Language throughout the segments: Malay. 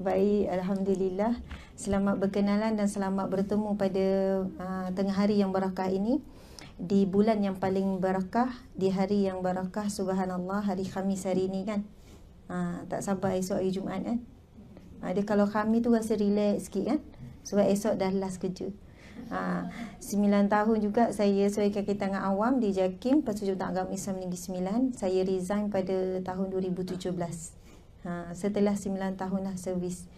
Baik, Alhamdulillah. Selamat berkenalan dan selamat bertemu pada tengah hari yang barakah ini, di bulan yang paling barakah, di hari yang barakah. Subhanallah, hari Khamis hari ini kan. Tak sabar esok hari Jumaat kan. Dia kalau Khamis tu rasa relax sikit kan, sebab esok dah last kerja. 9 tahun juga saya sebagai kakitangan awam di JAKIM, Persatuan Agama Islam Negeri Sembilan. Saya resign pada tahun 2017. Setelah 9 tahun lah servis.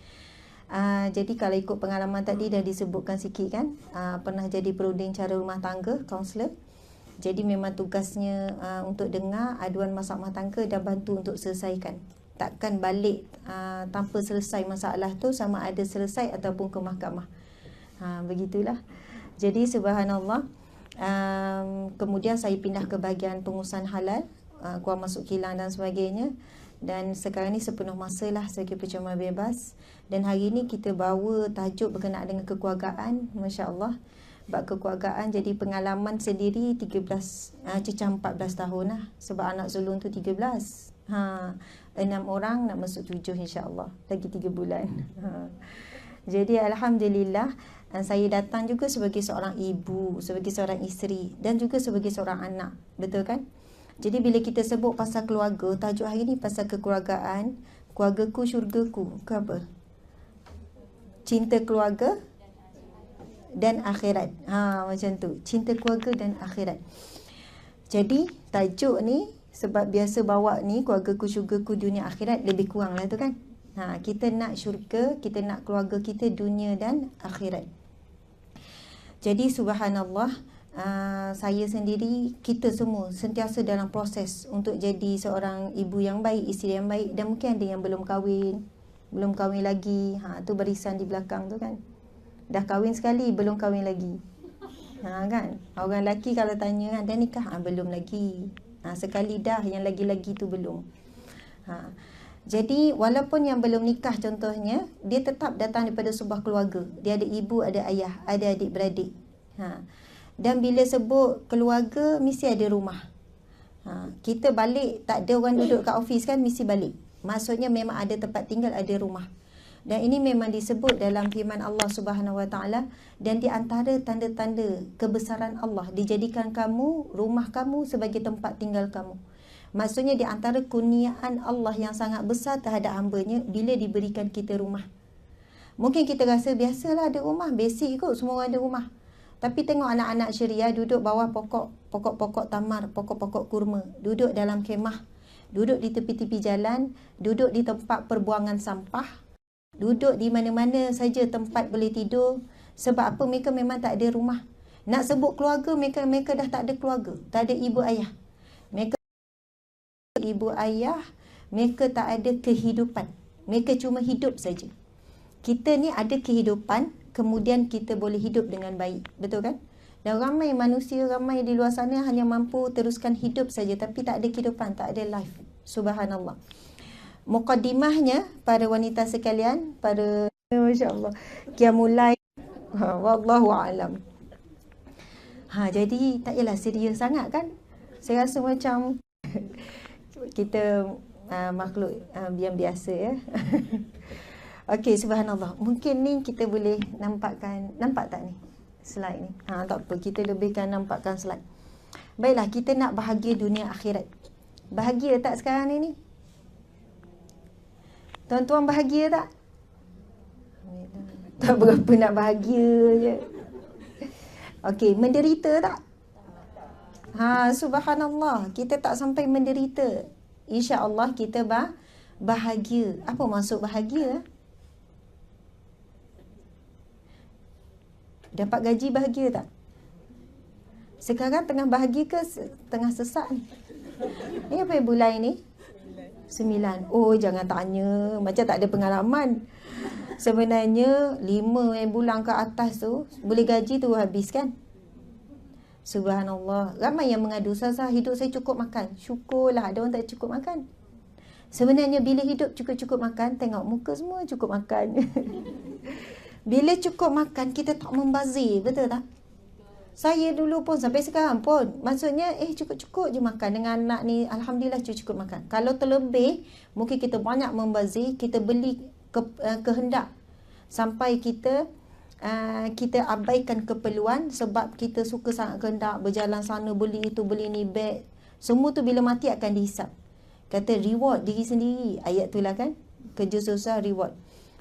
Jadi kalau ikut pengalaman tadi dah disebutkan sikit kan, pernah jadi perunding cara rumah tangga, kaunselor. Jadi memang tugasnya untuk dengar aduan masalah rumah tangga dan bantu untuk selesaikan. Takkan balik tanpa selesai masalah tu, sama ada selesai ataupun ke mahkamah. Begitulah. Jadi subhanallah, kemudian saya pindah ke bahagian pengurusan halal, keluar masuk kilang dan sebagainya. Dan sekarang ni sepenuh masa lah sebagai pecerama bebas. Dan hari ni kita bawa tajuk berkenaan dengan kekeluargaan. Masya Allah, bab kekeluargaan. Jadi pengalaman sendiri 13 cecah 14 tahun lah. Sebab anak sulung tu 13. 6 orang nak masuk 7 insya-Allah. Lagi 3 bulan. Jadi Alhamdulillah, saya datang juga sebagai seorang ibu, sebagai seorang isteri dan juga sebagai seorang anak. Betul kan? Jadi bila kita sebut pasal keluarga, tajuk hari ni pasal kekeluargaan, keluargaku syurgaku, ke apa? Cinta keluarga dan akhirat. Macam tu. Cinta keluarga dan akhirat. Jadi tajuk ni sebab biasa bawa ni keluargaku syurgaku dunia akhirat, lebih kurang lah tu kan. Kita nak syurga, kita nak keluarga kita dunia dan akhirat. Jadi subhanallah, saya sendiri, kita semua sentiasa dalam proses untuk jadi seorang ibu yang baik, isteri yang baik. Dan mungkin ada yang belum kahwin lagi. Tu barisan di belakang tu kan. Dah kahwin sekali, belum kahwin lagi. Kan? Orang lelaki kalau tanya, dah nikah? Belum lagi. Sekali dah, yang lagi-lagi tu belum. Jadi walaupun yang belum nikah contohnya, dia tetap datang daripada sebuah keluarga. Dia ada ibu, ada ayah, ada adik-beradik. Dan bila sebut keluarga, mesti ada rumah. Kita balik, tak ada orang duduk kat office kan, mesti balik. Maksudnya memang ada tempat tinggal, ada rumah. Dan ini memang disebut dalam firman Allah Subhanahu Wa Taala. Dan di antara tanda-tanda kebesaran Allah, dijadikan kamu, rumah kamu sebagai tempat tinggal kamu. Maksudnya di antara kurniaan Allah yang sangat besar terhadap hamba-Nya bila diberikan kita rumah. Mungkin kita rasa biasalah ada rumah, basic kot, semua orang ada rumah. Tapi tengok anak-anak Syria duduk bawah pokok-pokok tamar, pokok-pokok kurma, duduk dalam kemah, duduk di tepi-tepi jalan, duduk di tempat perbuangan sampah, duduk di mana-mana saja tempat boleh tidur. Sebab apa? Mereka memang tak ada rumah. Nak sebut keluarga, mereka dah tak ada keluarga, tak ada ibu ayah. Mereka tak ada kehidupan. Mereka cuma hidup saja. Kita ni ada kehidupan, kemudian kita boleh hidup dengan baik. Betul kan? Dan ramai manusia, ramai di luar sana hanya mampu teruskan hidup saja, tapi tak ada kehidupan, tak ada life. Subhanallah. Muqaddimahnya, para wanita sekalian, para masya-Allah, qiyamul lail, wallahu alam. Jadi tak yalah serius sangat kan? Saya rasa macam kita makhluk yang biasa ya. Okey, subhanallah. Mungkin ni kita boleh nampak tak ni slide ni? Tak apa, kita lebihkan nampakkan slide. Baiklah, kita nak bahagia dunia akhirat. Bahagia tak sekarang ni? Tuan-tuan bahagia tak? Tak berapa nak bahagia je. Okey, menderita tak? Subhanallah, kita tak sampai menderita. InsyaAllah kita bahagia. Apa maksud bahagia? Dapat gaji bahagia tak? Sekarang tengah bahagia ke tengah sesak ni? Ni apa bulan ni? 9. Oh, jangan tanya. Macam tak ada pengalaman. Sebenarnya 5 bulan ke atas tu, boleh gaji tu habis kan? Subhanallah. Ramai yang mengadu, Ustazah, hidup saya cukup makan. Syukurlah, ada orang tak cukup makan. Sebenarnya bila hidup cukup-cukup makan, tengok muka semua cukup makan. Bila cukup makan, kita tak membazir, betul tak? Saya dulu pun, sampai sekarang pun, maksudnya cukup-cukup je makan. Dengan anak ni, Alhamdulillah cukup makan. Kalau terlebih, mungkin kita banyak membazir, kita beli kehendak. Sampai kita abaikan keperluan sebab kita suka sangat kehendak berjalan sana, beli itu, beli ni, beg. Semua tu bila mati akan dihisap. Kata reward diri sendiri. Ayat tu lah kan. Kerja susah, reward.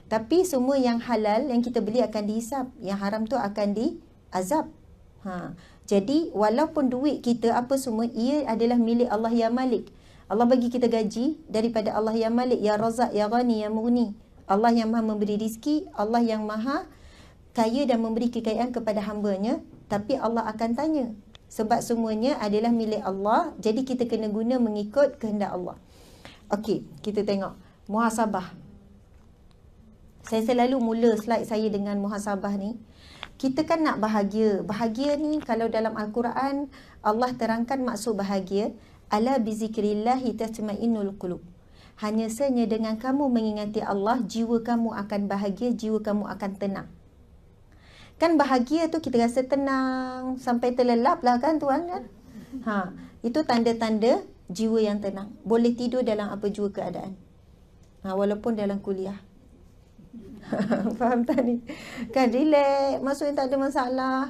Tapi semua yang halal yang kita beli akan dihisap. Yang haram tu akan diazab. Jadi walaupun duit kita apa semua, ia adalah milik Allah ya Malik. Allah bagi kita gaji daripada Allah ya Malik, ya Razak, ya Ghani, ya Mughni. Allah yang maha memberi rizki, Allah yang maha kaya dan memberi kekayaan kepada hambanya. Tapi Allah akan tanya. Sebab semuanya adalah milik Allah. Jadi kita kena guna mengikut kehendak Allah. Okey, kita tengok. Muhasabah. Saya selalu mula slide saya dengan muhasabah ni. Kita kan nak bahagia. Bahagia ni kalau dalam Al-Quran Allah terangkan maksud bahagia. Ala bizikrillahi tatma'innul qulub. Hanya saja dengan kamu mengingati Allah, jiwa kamu akan bahagia, jiwa kamu akan tenang. Kan bahagia tu kita rasa tenang sampai terlelap lah kan tuan kan. Itu tanda-tanda jiwa yang tenang. Boleh tidur dalam apa jua keadaan. Walaupun dalam kuliah. Faham tak ni? Kan relax, maksudnya tak ada masalah.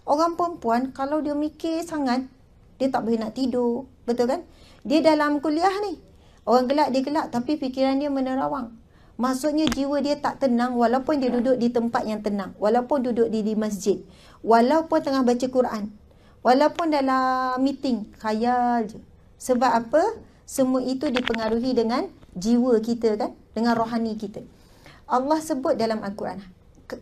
Orang perempuan kalau dia mikir sangat, dia tak boleh nak tidur. Betul kan? Dia dalam kuliah ni, orang gelak dia gelak, tapi fikiran dia menerawang. Maksudnya jiwa dia tak tenang walaupun dia duduk di tempat yang tenang, walaupun duduk di masjid, walaupun tengah baca Quran, walaupun dalam meeting, khayal je. Sebab apa? Semua itu dipengaruhi dengan jiwa kita kan, dengan rohani kita. Allah sebut dalam Al-Quran,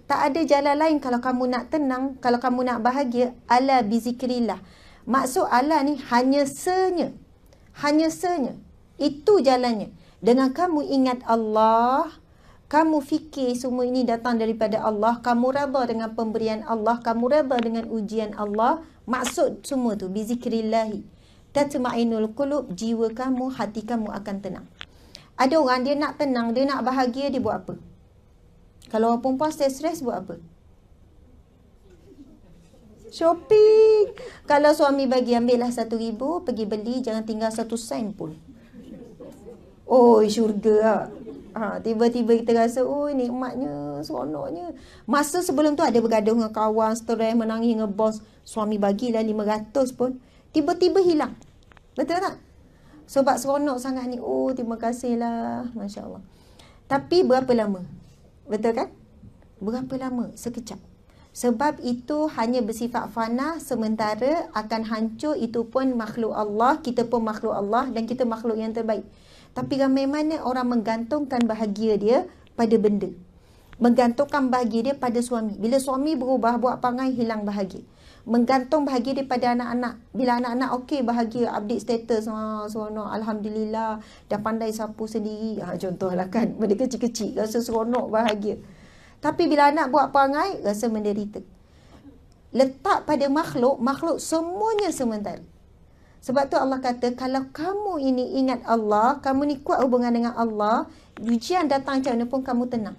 tak ada jalan lain kalau kamu nak tenang, kalau kamu nak bahagia, ala bizikrillah. Maksud ala ni hanya senya. Itu jalannya. Dengan kamu ingat Allah, kamu fikir semua ini datang daripada Allah, kamu redha dengan pemberian Allah, kamu redha dengan ujian Allah. Maksud semua tu bizikrillahi tatma'innul qulub, jiwa kamu, hati kamu akan tenang. Ada orang dia nak tenang, dia nak bahagia, dia buat apa? Kalau orang perempuan stres buat apa? Shopping. Kalau suami bagi, ambillah 1,000, pergi beli, jangan tinggal 1 sen pun. Oh, syurga lah. Tiba-tiba kita rasa, oh nikmatnya, seronoknya. Masa sebelum tu ada bergaduh dengan kawan, stres, menangis dengan bos. Suami bagilah 500 pun. Tiba-tiba hilang. Betul tak? Sebab seronok sangat ni. Oh, terima kasihlah. Masya Allah. Tapi berapa lama? Betul kan? Berapa lama? Sekejap. Sebab itu hanya bersifat fana, sementara akan hancur. Itu pun makhluk Allah, kita pun makhluk Allah dan kita makhluk yang terbaik. Tapi ramai mana orang menggantungkan bahagia dia pada benda. Menggantungkan bahagia dia pada suami. Bila suami berubah, buat perangai, hilang bahagia. Menggantung bahagia dia pada anak-anak. Bila anak-anak okey, bahagia, update status, seronok, alhamdulillah, dah pandai sapu sendiri. Contohlah kan, benda kecil-kecil, rasa seronok, bahagia. Tapi bila anak buat perangai, rasa menderita. Letak pada makhluk semuanya sementara. Sebab tu Allah kata, kalau kamu ini ingat Allah, kamu ni kuat hubungan dengan Allah, ujian datang macam mana pun kamu tenang.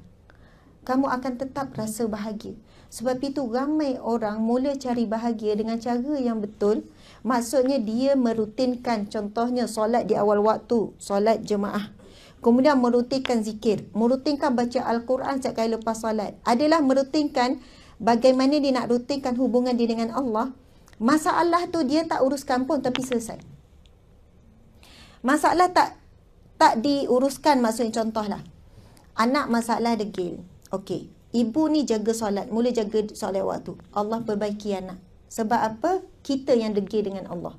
Kamu akan tetap rasa bahagia. Sebab itu ramai orang mula cari bahagia dengan cara yang betul. Maksudnya dia merutinkan, contohnya solat di awal waktu, solat jemaah. Kemudian merutinkan zikir, merutinkan baca Al-Quran setiap kali lepas solat. Adalah merutinkan bagaimana dia nak rutinkan hubungan dia dengan Allah. Masalah tu dia tak uruskan pun tapi selesai. Masalah tak diuruskan, maksudnya contohlah. Anak masalah degil. Okey. Ibu ni jaga solat, mula jaga solat waktu. Allah perbaiki anak. Sebab apa? Kita yang degil dengan Allah.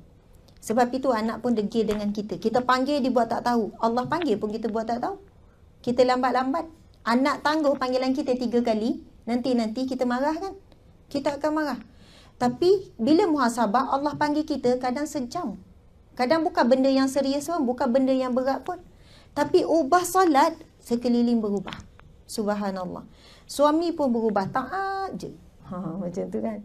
Sebab itu anak pun degil dengan kita. Kita panggil, dia buat tak tahu. Allah panggil pun kita buat tak tahu. Kita lambat-lambat. Anak tangguh panggilan kita 3 kali. Nanti kita marah kan? Kita akan marah. Tapi bila muhasabah, Allah panggil kita kadang sejam. Kadang bukan benda yang serius pun, bukan benda yang berat pun. Tapi ubah solat, sekeliling berubah. Subhanallah. Suami pun berubah, taat je. Macam tu kan.